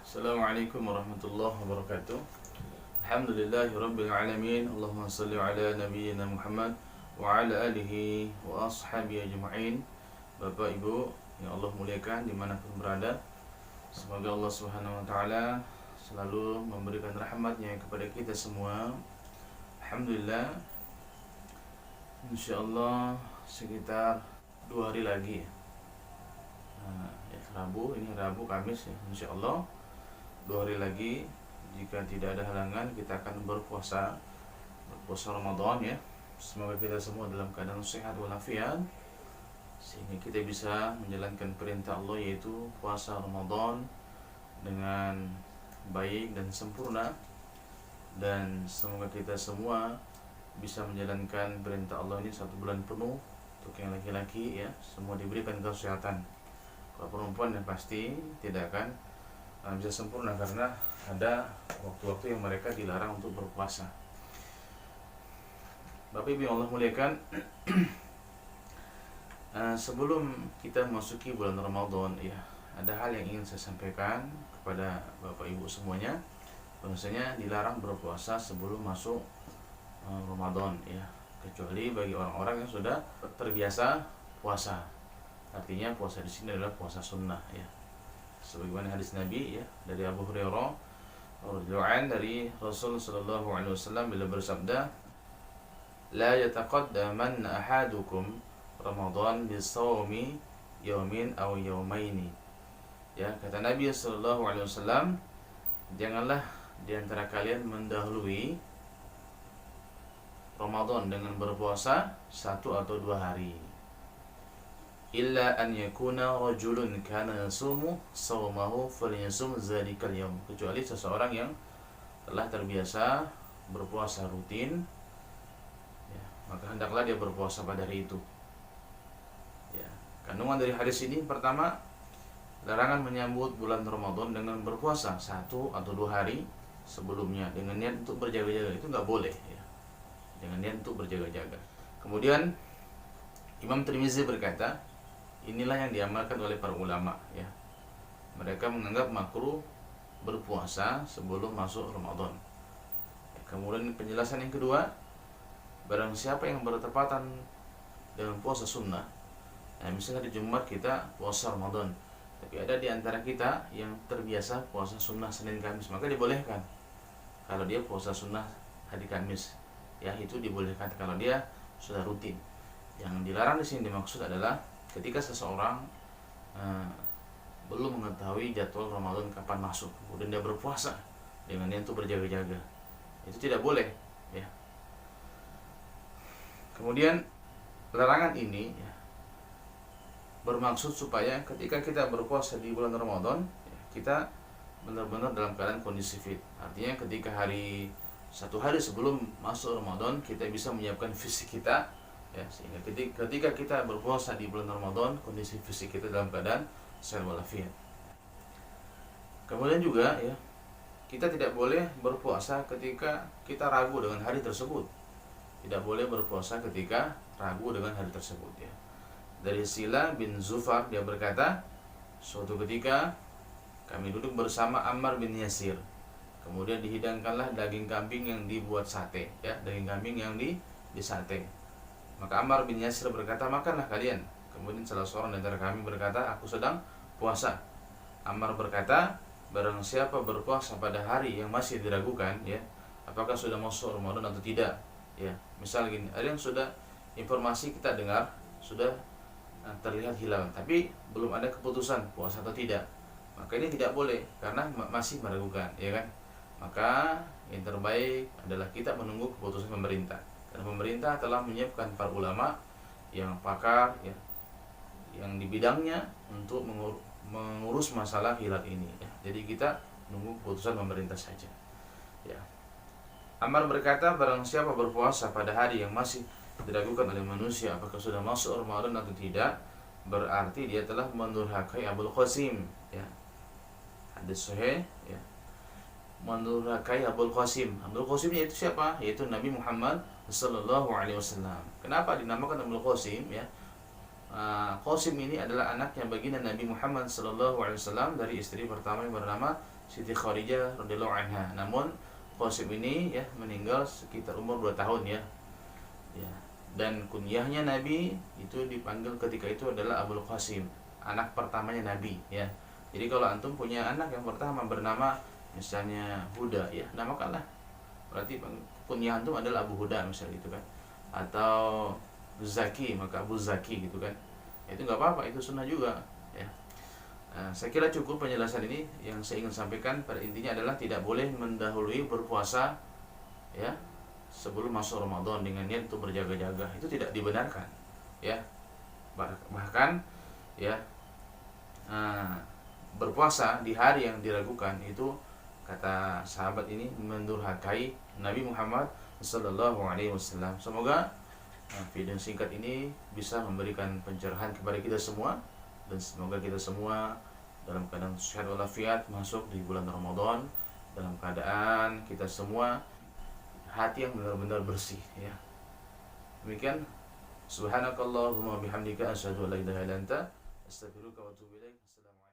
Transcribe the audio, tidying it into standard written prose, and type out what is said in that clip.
Assalamualaikum warahmatullahi wabarakatuh. Alhamdulillahirabbil alamin. Allahumma shalli ala nabiyyina Muhammad wa ala alihi wa ashabihi ajma'in. Bapak Ibu yang Allah muliakan dimanapun berada, semoga Allah Subhanahu wa taala selalu memberikan rahmatnya kepada kita semua. Alhamdulillah, insyaallah sekitar 2 hari lagi Rabu, ini Rabu Kamis ya, insyaallah 2 hari lagi, jika tidak ada halangan, kita akan berpuasa Ramadan ya. Semoga kita semua dalam keadaan sehat walafiat, sehingga kita bisa menjalankan perintah Allah, yaitu puasa Ramadan dengan baik dan sempurna. Dan semoga kita semua bisa menjalankan perintah Allah ini 1 bulan penuh. Untuk yang laki-laki ya, semua diberikan kesehatan. Kalau perempuan yang pasti tidak akan bisa sempurna, karena ada waktu-waktu yang mereka dilarang untuk berpuasa. Bapak Ibu yang Allah muliakan, sebelum kita memasuki bulan Ramadan ya, ada hal yang ingin saya sampaikan kepada Bapak Ibu semuanya. Bahwasanya dilarang berpuasa sebelum masuk Ramadan ya, kecuali bagi orang-orang yang sudah terbiasa puasa. Artinya puasa di sini adalah puasa sunnah ya. Sebagaimana hadis Nabi ya, dari Abu Hurairah radhiyallahu anhu, dari Rasul sallallahu alaihi wasallam beliau bersabda, "La yataqaddamanna ahadukum Ramadan bisawmi yaumin aw yaumaini." Ya, kata Nabi sallallahu alaihi wasallam, janganlah di antara kalian mendahului Ramadan dengan berpuasa 1 atau 2 hari. Illa an yakuna rajulun kana yasumu sawmahu falyasum dzalikal yaum, kecuali seseorang yang telah terbiasa berpuasa rutin ya, maka hendaklah dia berpuasa pada hari itu ya. Kandungan dari hadis ini, pertama, larangan menyambut bulan Ramadan dengan berpuasa 1 atau 2 hari sebelumnya dengan niat untuk berjaga-jaga. Itu nggak boleh ya, dengan niat untuk berjaga-jaga. Kemudian Imam Tirmizi berkata, inilah yang diamalkan oleh para ulama ya. Mereka menganggap makruh berpuasa sebelum masuk Ramadan. Kemudian penjelasan yang kedua, barang siapa yang bertepatan dengan puasa sunnah, misalnya di Jumat kita puasa Ramadan, tapi ada di antara kita yang terbiasa puasa sunnah Senin Kamis, maka dibolehkan kalau dia puasa sunnah hari Kamis ya, itu dibolehkan kalau dia sudah rutin. Yang dilarang di sini dimaksud adalah ketika seseorang belum mengetahui jadwal Ramadan kapan masuk, kemudian dia berpuasa dengan niat untuk berjaga-jaga, itu tidak boleh ya. Kemudian larangan ini ya, bermaksud supaya ketika kita berpuasa di bulan Ramadan ya, kita benar-benar dalam keadaan kondisi fit. Artinya ketika 1 hari sebelum masuk Ramadan, kita bisa menyiapkan fisik kita ya, sehingga ketika kita berpuasa di bulan Ramadan, kondisi fisik kita dalam keadaan sehat walafiat. Kemudian juga ya, kita tidak boleh berpuasa ketika kita ragu dengan hari tersebut. Tidak boleh berpuasa ketika ragu dengan hari tersebut ya. Dari Sila bin Zufar, dia berkata, suatu ketika kami duduk bersama Ammar bin Yasir, kemudian dihidangkanlah daging kambing yang dibuat sate ya, daging kambing yang disate. Maka Ammar bin Yasir berkata, makanlah kalian. Kemudian salah seorang dari kami berkata, aku sedang puasa. Ammar berkata, barang siapa berpuasa pada hari yang masih diragukan ya, apakah sudah masuk Ramadan atau tidak ya. Misal gini, ada yang sudah informasi kita dengar sudah terlihat hilal, tapi belum ada keputusan puasa atau tidak, maka ini tidak boleh karena masih meragukan ya kan. Maka yang terbaik adalah kita menunggu keputusan pemerintah. Dan pemerintah telah menyiapkan para ulama yang pakar ya, yang di bidangnya untuk mengurus masalah hilal ini ya. Jadi kita menunggu keputusan pemerintah saja ya. Ammar berkata, barang siapa berpuasa pada hari yang masih diragukan oleh manusia apakah sudah masuk Ramadan atau tidak, berarti dia telah mendurhakai Abul Qasim ya. Hadis sahih ya, mendurhakai Abul Qasim. Abul Qasim yaitu siapa? Yaitu Nabi Muhammad sallallahu alaihi wasallam. Kenapa dinamakan Abul Qasim ya? Qasim ini adalah anak yang baginda Nabi Muhammad SAW dari istri pertama yang bernama Siti Khadijah radhiyallahu anha. Namun Qasim ini ya meninggal sekitar umur 2 tahun ya. Ya. Dan kunyahnya Nabi itu dipanggil ketika itu adalah Abul Qasim, anak pertamanya Nabi ya. Jadi kalau antum punya anak yang pertama bernama misalnya Huda ya, namakanlah. Berarti kunyah antum adalah Abu Huda misalnya gitu kan. Atau Zaki, maka Abu Zaki gitu kan. Itu nggak apa-apa, itu sunnah juga ya. Saya kira cukup penjelasan ini. Yang saya ingin sampaikan pada intinya adalah tidak boleh mendahului berpuasa ya sebelum masuk Ramadan dengan niat untuk berjaga-jaga. Itu tidak dibenarkan ya. Bahkan ya berpuasa di hari yang diragukan itu, kata sahabat ini, mendurhakai Nabi Muhammad sallallahu alaihi wasallam. Semoga video singkat ini bisa memberikan pencerahan kepada kita semua, dan semoga kita semua dalam keadaan sehat walafiat masuk di bulan Ramadan dalam keadaan kita semua hati yang benar-benar bersih ya. Demikian, subhanakallahumma bihamdika asyhadu an la ilaha illa anta astaghfiruka wa atubu ilaik. Assalamualaikum.